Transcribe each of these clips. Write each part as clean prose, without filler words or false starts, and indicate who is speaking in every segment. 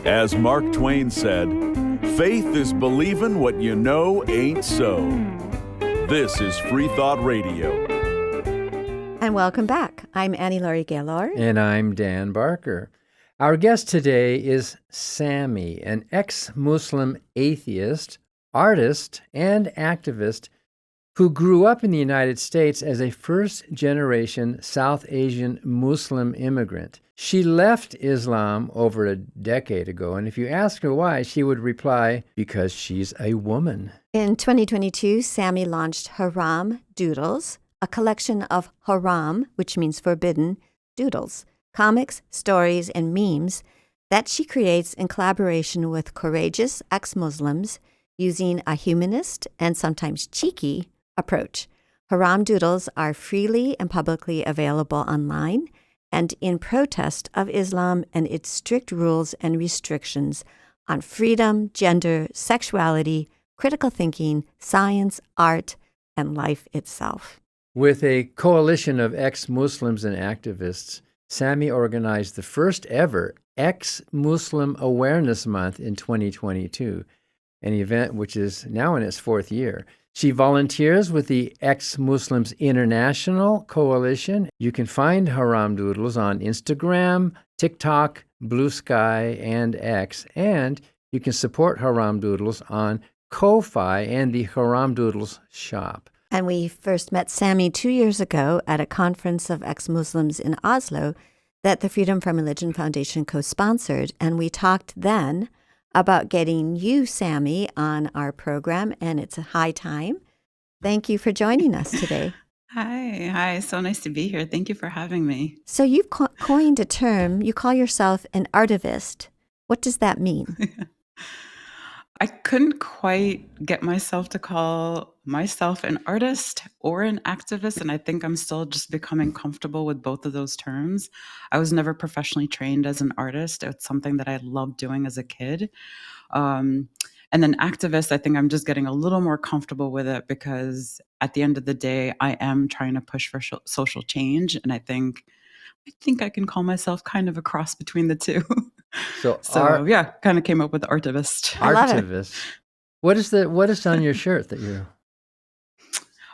Speaker 1: As Mark Twain said, faith is believing what you know ain't so. This is Freethought Radio.
Speaker 2: And welcome back. I'm Laurie Gaylor.
Speaker 3: And I'm Dan Barker. Our guest today is Sammy, an ex-Muslim atheist, artist, and activist who grew up in the United States as a first-generation South Asian Muslim immigrant. She left Islam over a decade ago, and if you ask her why, she would reply, because she's a woman.
Speaker 2: In 2022, Sammy launched Haram Doodles, a collection of haram, which means forbidden, doodles, comics, stories, and memes that she creates in collaboration with courageous ex-Muslims using a humanist and sometimes cheeky approach. Haram Doodles are freely and publicly available online and in protest of Islam and its strict rules and restrictions on freedom, gender, sexuality, critical thinking, science, art, and life itself.
Speaker 3: With a coalition of ex-Muslims and activists, Sammy organized the first ever Ex-Muslim Awareness Month in 2022, an event which is now in its fourth year. She volunteers with the Ex-Muslims International Coalition. You can find Haram Doodles on Instagram, TikTok, Blue Sky, and X. And you can support Haram Doodles on Ko-Fi and the Haram Doodles shop.
Speaker 2: And we first met Sammy 2 years ago at a conference of ex-Muslims in Oslo that the Freedom from Religion Foundation co-sponsored. And we talked then about getting you, Sammy, on our program, and it's a high time. Thank you for joining us today.
Speaker 4: Hi. So nice to be here. Thank you for having me.
Speaker 2: So you've coined a term. You call yourself an artivist. What does that mean?
Speaker 4: I couldn't quite get myself to call myself an artist or an activist, and I think I'm still just becoming comfortable with both of those terms. I was never professionally trained as an artist. It's something that I loved doing as a kid. And then activist, I think I'm just getting a little more comfortable with it because at the end of the day, I am trying to push for social change, and I think I can call myself kind of a cross between the two. So kind of came up with artivist.
Speaker 3: Artivist. What is on your shirt that you're?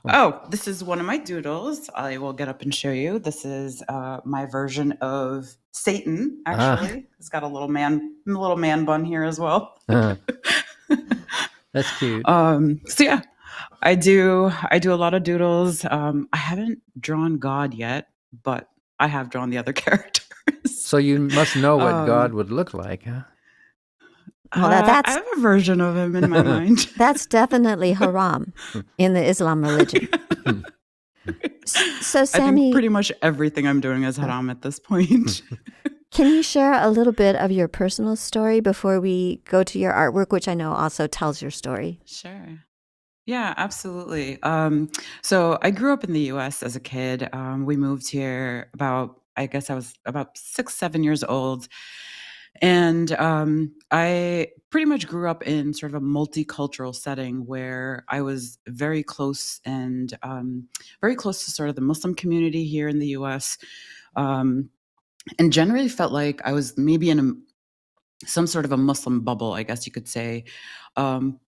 Speaker 4: Oh, this is one of my doodles. I will get up and show you. This is my version of Satan. Actually, it's got a little man bun here as well.
Speaker 3: That's cute.
Speaker 4: So yeah, I do a lot of doodles. I haven't drawn God yet, but I have drawn the other characters.
Speaker 3: So you must know what God would look like, huh?
Speaker 2: Well,
Speaker 4: I have a version of him in my mind.
Speaker 2: That's definitely haram in the Islam religion. So, Sammy,
Speaker 4: I think pretty much everything I'm doing is haram at this point.
Speaker 2: Can you share a little bit of your personal story before we go to your artwork, which I know also tells your story?
Speaker 4: Sure. Yeah, absolutely. So I grew up in the U.S. as a kid. We moved here I guess I was about 6, 7 years old. And I pretty much grew up in sort of a multicultural setting where I was very close to sort of the Muslim community here in the U.S. And generally felt like I was maybe in some sort of a Muslim bubble, I guess you could say.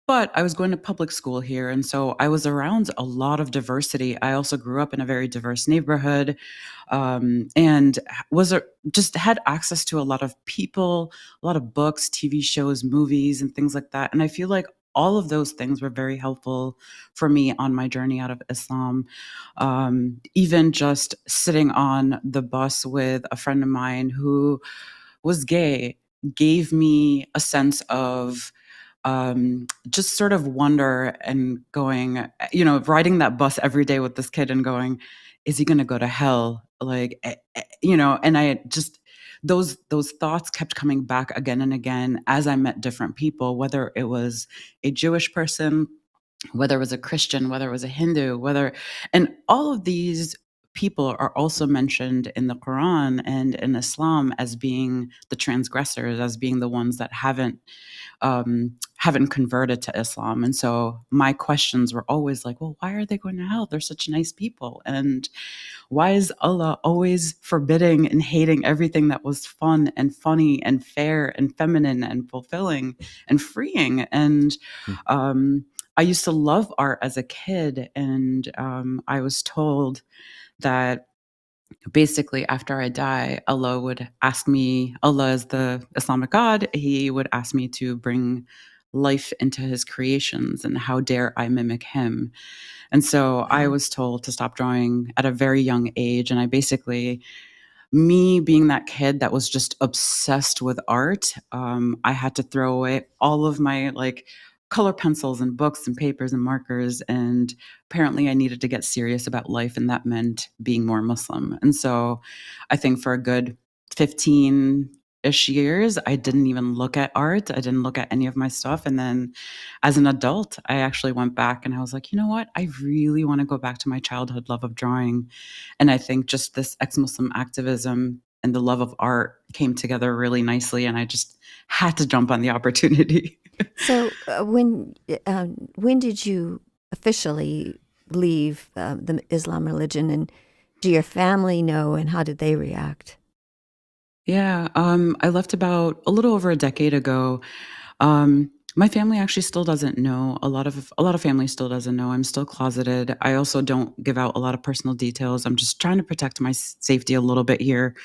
Speaker 4: But I was going to public school here, and so I was around a lot of diversity. I also grew up in a very diverse neighborhood, and just had access to a lot of people, a lot of books, TV shows, movies, and things like that. And I feel like all of those things were very helpful for me on my journey out of Islam. Even just sitting on the bus with a friend of mine who was gay gave me a sense of just sort of wonder and going, riding that bus every day with this kid and going, is he going to go to hell? And I just, those thoughts kept coming back again and again as I met different people, whether it was a Jewish person, whether it was a Christian, whether it was a Hindu, and all of these people are also mentioned in the Quran and in Islam as being the transgressors, as being the ones that haven't converted to Islam. And so my questions were always like, well, why are they going to hell? They're such nice people. And why is Allah always forbidding and hating everything that was fun and funny and fair and feminine and fulfilling and freeing? And I used to love art as a kid, and I was told that basically after I die, Allah would ask me, Allah is the Islamic God, he would ask me to bring life into his creations, and how dare I mimic him. And so I was told to stop drawing at a very young age. And I basically, me being that kid that was just obsessed with art, I had to throw away all of my like color pencils and books and papers and markers. And apparently I needed to get serious about life. And that meant being more Muslim. And so I think for a good 15-ish years, I didn't even look at art. I didn't look at any of my stuff. And then as an adult, I actually went back and I was like, you know what? I really want to go back to my childhood love of drawing. And I think just this ex-Muslim activism and the love of art came together really nicely. And I just had to jump on the opportunity.
Speaker 2: So when did you officially leave the Islam religion, and do your family know, and how did they react?
Speaker 4: Yeah, I left about a little over a decade ago. My family actually still doesn't know. A lot of family still doesn't know. I'm still closeted. I also don't give out a lot of personal details. I'm just trying to protect my safety a little bit here.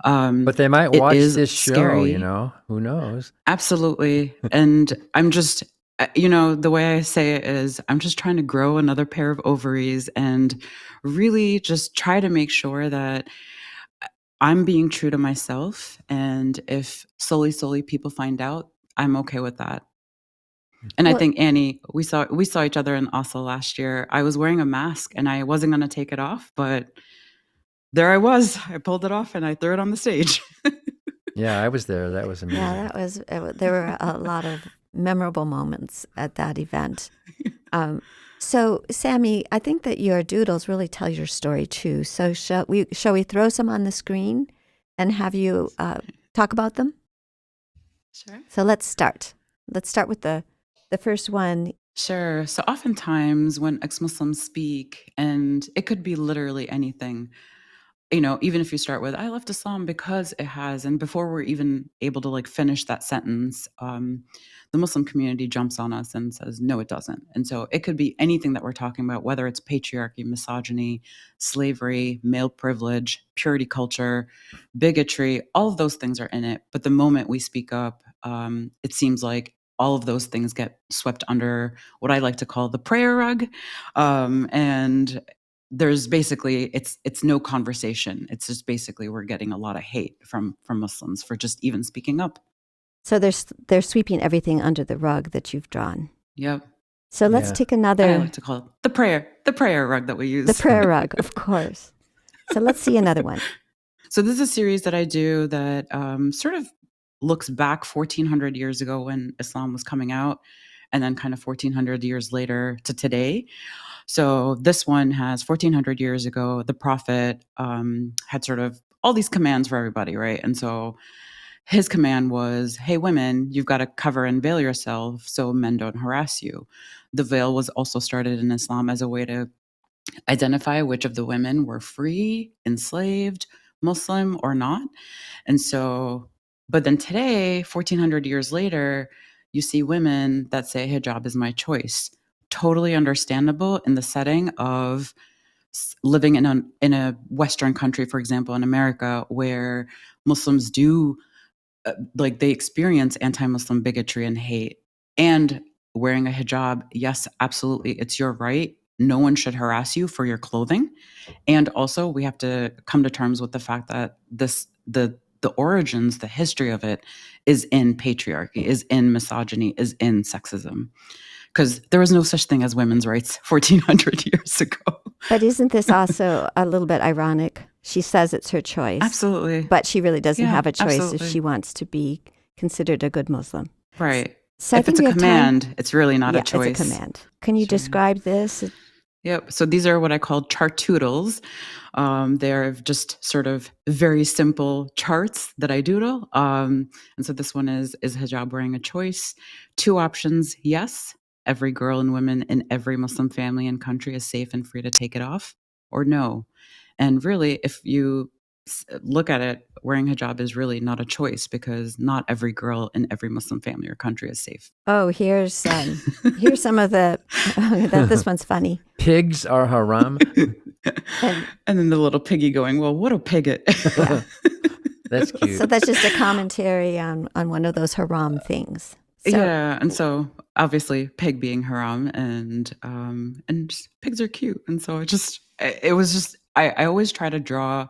Speaker 3: But they might
Speaker 4: It
Speaker 3: watch
Speaker 4: is
Speaker 3: this show,
Speaker 4: scary.
Speaker 3: Who knows?
Speaker 4: Absolutely. And I'm just, the way I say it is I'm just trying to grow another pair of ovaries and really just try to make sure that I'm being true to myself. And if slowly people find out, I'm okay with that. And I
Speaker 2: Well,
Speaker 4: think Annie, we saw each other in Oslo last year. I was wearing a mask and I wasn't going to take it off, but there I was. I pulled it off and I threw it on the stage.
Speaker 3: Yeah, I was there. That was amazing.
Speaker 2: yeah, there were a lot of memorable moments at that event. So, Sammy, I think that your doodles really tell your story too. So, shall we throw some on the screen and have you talk about them?
Speaker 4: Sure.
Speaker 2: So let's start. Let's start with the first one.
Speaker 4: Sure. So oftentimes when ex-Muslims speak, and it could be literally anything, even if you start with, I left Islam because it has, and before we're even able to like finish that sentence, the Muslim community jumps on us and says, no, it doesn't. And so it could be anything that we're talking about, whether it's patriarchy, misogyny, slavery, male privilege, purity culture, bigotry, all of those things are in it. But the moment we speak up, it seems like all of those things get swept under what I like to call the prayer rug. And there's basically it's no conversation. It's just basically we're getting a lot of hate from Muslims for just even speaking up.
Speaker 2: So they're sweeping everything under the rug that you've drawn.
Speaker 4: Yep.
Speaker 2: So let's take another.
Speaker 4: I like to call it the prayer rug that we use.
Speaker 2: The prayer rug, of course. So let's see another one.
Speaker 4: So this is a series that I do that sort of looks back 1400 years ago when Islam was coming out, and then kind of 1400 years later to today. So this one has 1400 years ago, the prophet had sort of all these commands for everybody, right? And so his command was, hey, women, you've got to cover and veil yourself so men don't harass you. The veil was also started in Islam as a way to identify which of the women were free, enslaved, Muslim, or not. And so, but then today, 1400 years later, you see women that say hijab is my choice. Totally understandable in the setting of living in a Western country, for example, in America, where Muslims do they experience anti-Muslim bigotry and hate. And wearing a hijab, yes, absolutely, it's your right. No one should harass you for your clothing. And also, we have to come to terms with the fact that the origins, the history of it, is in patriarchy, is in misogyny, is in sexism. Because there was no such thing as women's rights 1400 years ago.
Speaker 2: But isn't this also a little bit ironic? She says it's her choice.
Speaker 4: Absolutely.
Speaker 2: But she really doesn't have a choice
Speaker 4: absolutely.
Speaker 2: If she wants to be considered a good Muslim.
Speaker 4: Right.
Speaker 2: So
Speaker 4: if it's a command, it's really not a choice.
Speaker 2: It's a command. Can you describe this?
Speaker 4: Yep. So these are what I call chartoodles. They're just sort of very simple charts that I doodle. And so this one is hijab wearing a choice? 2 options, yes. Every girl and woman in every Muslim family and country is safe and free to take it off, or no. And really, if you look at it, wearing hijab is really not a choice because not every girl in every Muslim family or country is safe.
Speaker 2: Oh, here's some of the. This one's funny.
Speaker 3: Pigs are haram.
Speaker 4: And then the little piggy going, well, what a pigget.
Speaker 2: Yeah.
Speaker 3: That's cute.
Speaker 2: So that's just a commentary on one of those haram things. So,
Speaker 4: yeah, and so obviously pig being haram, and just pigs are cute, and so I always try to draw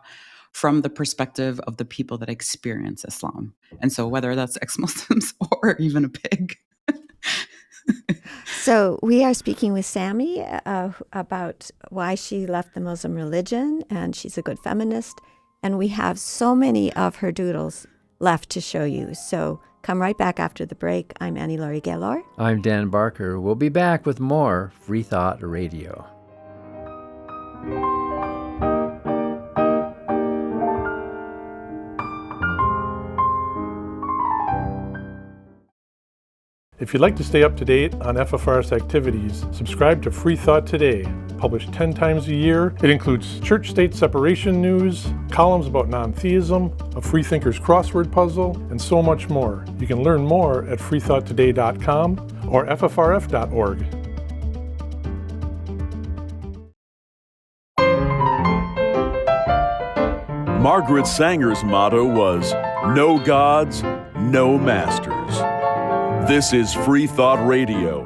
Speaker 4: from the perspective of the people that experience Islam, and so whether that's ex-Muslims or even a pig.
Speaker 2: So we are speaking with Sammy about why she left the Muslim religion, and she's a good feminist, and we have so many of her doodles left to show you. So come right back after the break. I'm Laurie Gaylor.
Speaker 3: I'm Dan Barker. We'll be back with more Freethought Radio.
Speaker 5: If you'd like to stay up to date on FFRF's activities, subscribe to Freethought Today, published 10 times a year. It includes church-state separation news, columns about non-theism, a freethinker's crossword puzzle, and so much more. You can learn more at freethoughttoday.com or ffrf.org.
Speaker 1: Margaret Sanger's motto was, "No gods, no masters." This is Freethought Radio.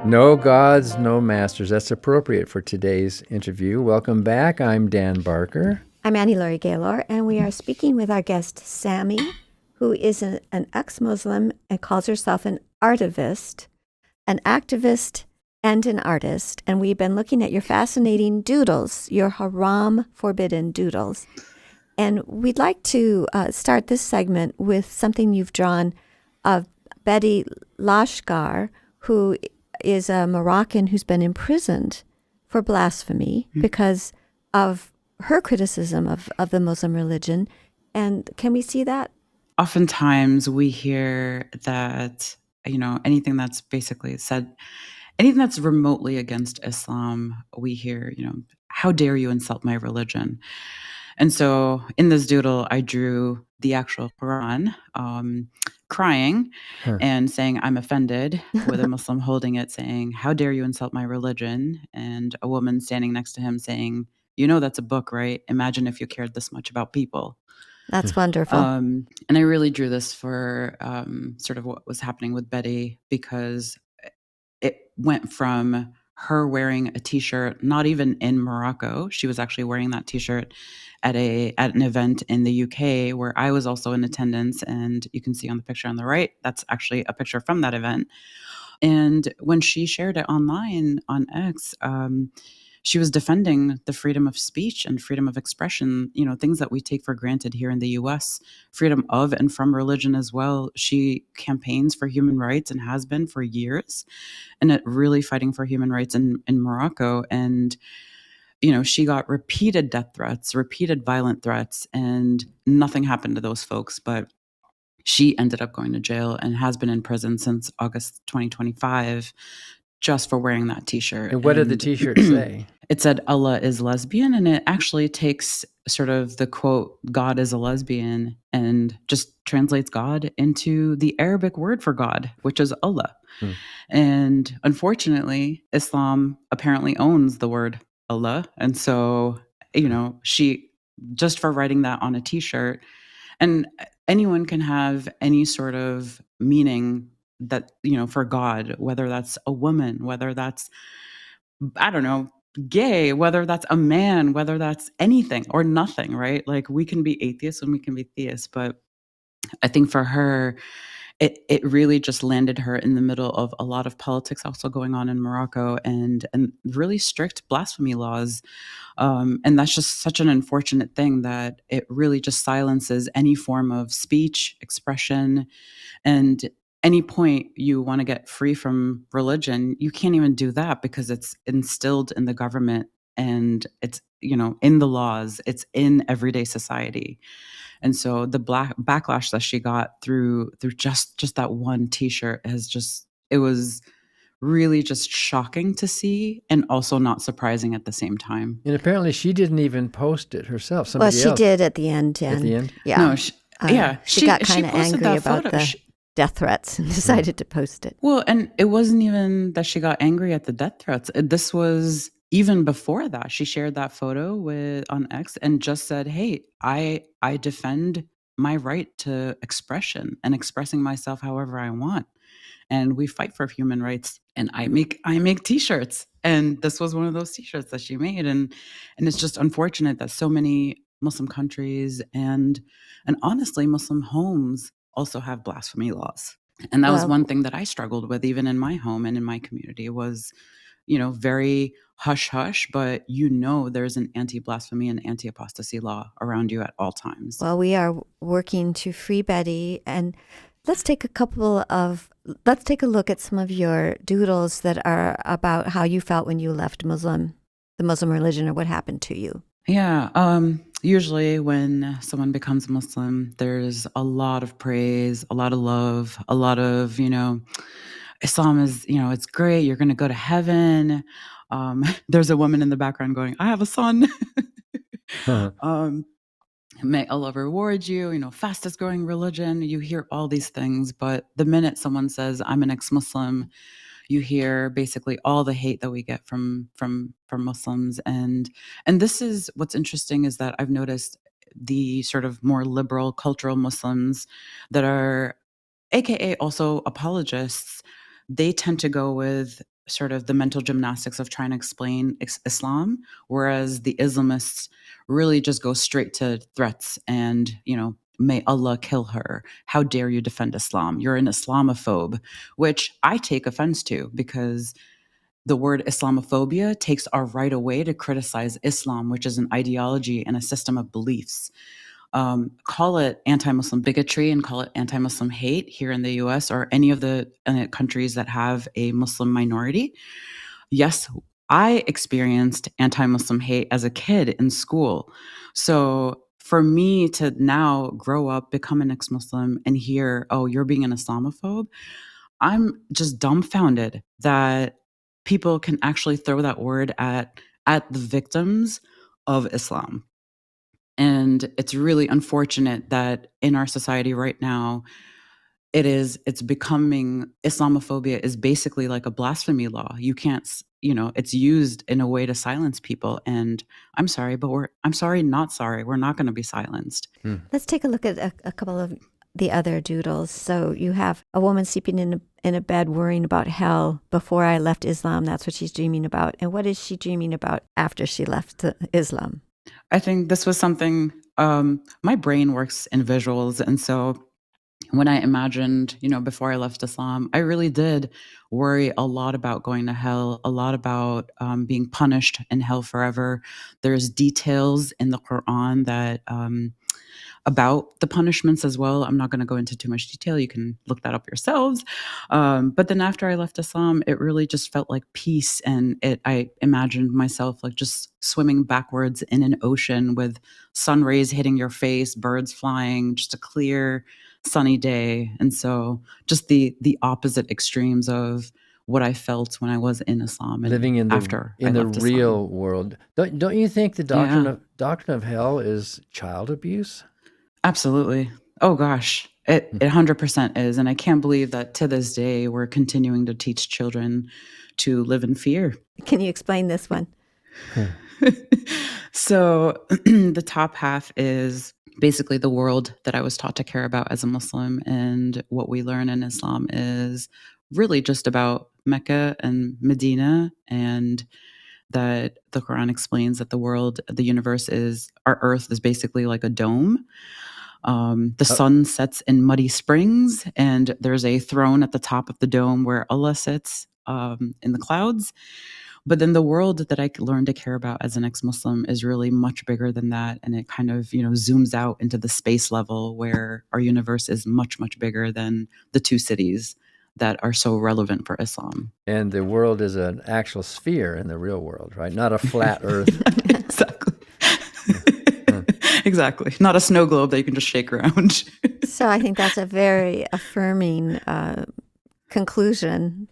Speaker 3: No gods, no masters. That's appropriate for today's interview. Welcome back. I'm Dan Barker.
Speaker 2: I'm Laurie Gaylor, and we are speaking with our guest, Sammy, who is an ex-Muslim and calls herself an artivist, an activist, and an artist. And we've been looking at your fascinating doodles, your haram forbidden doodles. And we'd like to start this segment with something you've drawn of Betty Lashkar, who is a Moroccan who's been imprisoned for blasphemy because of her criticism of the Muslim religion. And can we see that?
Speaker 4: Oftentimes we hear that, anything that's basically said, anything that's remotely against Islam, we hear, how dare you insult my religion? And so in this doodle, I drew the actual Quran, crying and saying, I'm offended, with a Muslim holding it saying, how dare you insult my religion? And a woman standing next to him saying, that's a book, right? Imagine if you cared this much about people.
Speaker 2: That's wonderful.
Speaker 4: And I really drew this for sort of what was happening with Betty, because it went from her wearing a T-shirt, not even in Morocco. She was actually wearing that T-shirt at an event in the UK where I was also in attendance. And you can see on the picture on the right, that's actually a picture from that event. And when she shared it online on X, she was defending the freedom of speech and freedom of expression, things that we take for granted here in the US, freedom of and from religion as well. She campaigns for human rights and has been for years, and really fighting for human rights in Morocco. And, she got repeated death threats, repeated violent threats, and nothing happened to those folks. But she ended up going to jail and has been in prison since August 2025 just for wearing that T-shirt.
Speaker 3: And what did the T-shirt say?
Speaker 4: It said, Allah is lesbian, and it actually takes sort of the quote, God is a lesbian, and just translates God into the Arabic word for God, which is Allah. And unfortunately, Islam apparently owns the word Allah. And so, she, just for writing that on a T-shirt, and anyone can have any sort of meaning that, for God, whether that's a woman, whether that's, I don't know, gay, whether that's a man, whether that's anything or nothing, right? Like, we can be atheists and we can be theists, but I think for her, it really just landed her in the middle of a lot of politics also going on in Morocco, and really strict blasphemy laws. And that's just such an unfortunate thing, that it really just silences any form of speech, expression, and any point you want to get free from religion, you can't even do that because it's instilled in the government and it's, in the laws, it's in everyday society. And so the backlash that she got through just that one t-shirt it was really just shocking to see and also not surprising at the same time.
Speaker 3: And apparently she didn't even post it herself.
Speaker 2: Well,
Speaker 3: Somebody
Speaker 2: she
Speaker 3: else.
Speaker 2: did at the end.
Speaker 3: At the end?
Speaker 2: Yeah.
Speaker 4: No,
Speaker 2: she got kind of
Speaker 4: posted
Speaker 2: angry
Speaker 4: that
Speaker 2: about
Speaker 4: photo.
Speaker 2: the death threats and decided to post it.
Speaker 4: Well, and it wasn't even that she got angry at the death threats. This was even before that. She shared that photo on X and just said, "Hey, I defend my right to expression and expressing myself however I want. And we fight for human rights. And I make t-shirts." And this was one of those t-shirts that she made. And it's just unfortunate that so many Muslim countries and honestly Muslim homes also have blasphemy laws. And that was one thing that I struggled with even in my home and in my community was, very hush hush, but there's an anti-blasphemy and anti-apostasy law around you at all times.
Speaker 2: Well, we are working to free Betty, and let's take a look at some of your doodles that are about how you felt when you left the Muslim religion, or what happened to you.
Speaker 4: Yeah. Usually when someone becomes Muslim, there's a lot of praise, a lot of love, a lot of, Islam is, it's great. You're going to go to heaven. There's a woman in the background going, "I have a son." May Allah reward you, fastest growing religion. You hear all these things, but the minute someone says, "I'm an ex-Muslim," you hear basically all the hate that we get from Muslims. And this is what's interesting, is that I've noticed the sort of more liberal cultural Muslims that are AKA also apologists, they tend to go with sort of the mental gymnastics of trying to explain Islam, whereas the Islamists really just go straight to threats and, "May Allah kill her. How dare you defend Islam? You're an Islamophobe," which I take offense to, because the word Islamophobia takes our right away to criticize Islam, which is an ideology and a system of beliefs. Call it anti-Muslim bigotry and call it anti-Muslim hate here in the US or any of the countries that have a Muslim minority. Yes, I experienced anti-Muslim hate as a kid in school. So for me to now grow up, become an ex-Muslim, and hear, "Oh, you're being an Islamophobe," I'm just dumbfounded that people can actually throw that word at the victims of Islam. And it's really unfortunate that in our society right now, it's becoming, Islamophobia is basically like a blasphemy law. You can't, it's used in a way to silence people. And I'm sorry, but I'm sorry, not sorry. We're not going to be silenced.
Speaker 2: Let's take a look at a couple of the other doodles. So you have a woman sleeping in a bed worrying about hell. "Before I left Islam," that's what she's dreaming about. And what is she dreaming about after she left Islam?
Speaker 4: I think this was something, my brain works in visuals. And so when I imagined, before I left Islam, I really did worry a lot about going to hell, a lot about being punished in hell forever. There's details in the Quran that about the punishments as well. I'm not going to go into too much detail. You can look that up yourselves. But then after I left Islam, it really just felt like peace. And I imagined myself like just swimming backwards in an ocean with sun rays hitting your face, birds flying, just a clear, sunny day. And so just the opposite extremes of what I felt when I was in Islam and
Speaker 3: living in the real world. Don't you think the doctrine of hell is child abuse?
Speaker 4: Absolutely. Oh gosh, it 100% is. And I can't believe that to this day we're continuing to teach children to live in fear.
Speaker 2: Can you explain this one?
Speaker 4: So the top half is basically the world that I was taught to care about as a Muslim. And what we learn in Islam is really just about Mecca and Medina, and that the Quran explains that the universe our earth is basically like a dome. The sun sets in muddy springs, and there's a throne at the top of the dome where Allah sits in the clouds. But then the world that I learned to care about as an ex-Muslim is really much bigger than that. And it kind of, zooms out into the space level where our universe is much, much bigger than the two cities that are so relevant for Islam.
Speaker 3: And the world is an actual sphere in the real world, right? Not a flat earth.
Speaker 4: Exactly. Exactly. Not a snow globe that you can just shake around.
Speaker 2: So I think that's a very affirming conclusion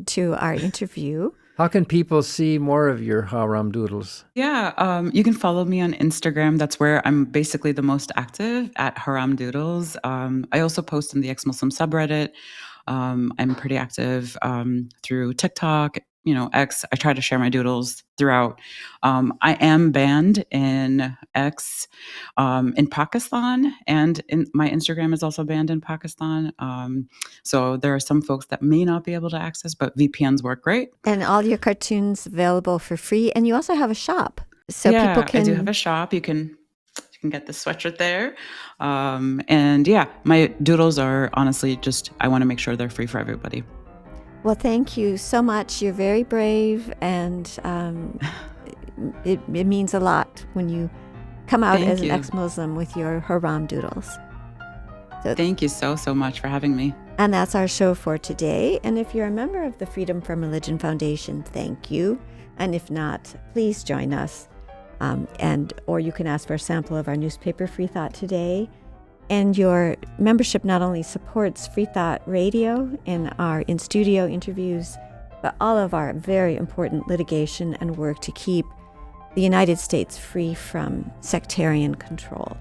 Speaker 2: to our interview.
Speaker 3: How can people see more of your Haram Doodles?
Speaker 4: Yeah, you can follow me on Instagram. That's where I'm basically the most active, at Haram Doodles. I also post in the ex-Muslim subreddit. I'm pretty active through TikTok, X. I try to share my doodles throughout. I am banned in X in Pakistan, and my Instagram is also banned in Pakistan. So there are some folks that may not be able to access, but VPNs work great.
Speaker 2: And all your cartoons available for free. And you also have a shop. So
Speaker 4: yeah,
Speaker 2: people can...
Speaker 4: I do have a shop. You can get the sweatshirt there. And yeah, my doodles are honestly I want to make sure they're free for everybody.
Speaker 2: Well, thank you so much. You're very brave, and it means a lot when you come out as an ex-Muslim with your Haram Doodles. So,
Speaker 4: thank you so much for having me.
Speaker 2: And that's our show for today. And if you're a member of the Freedom from Religion Foundation, thank you. And if not, please join us. Or you can ask for a sample of our newspaper, Freethought Today. And your membership not only supports Freethought Radio in our in-studio interviews, but all of our very important litigation and work to keep the United States free from sectarian control.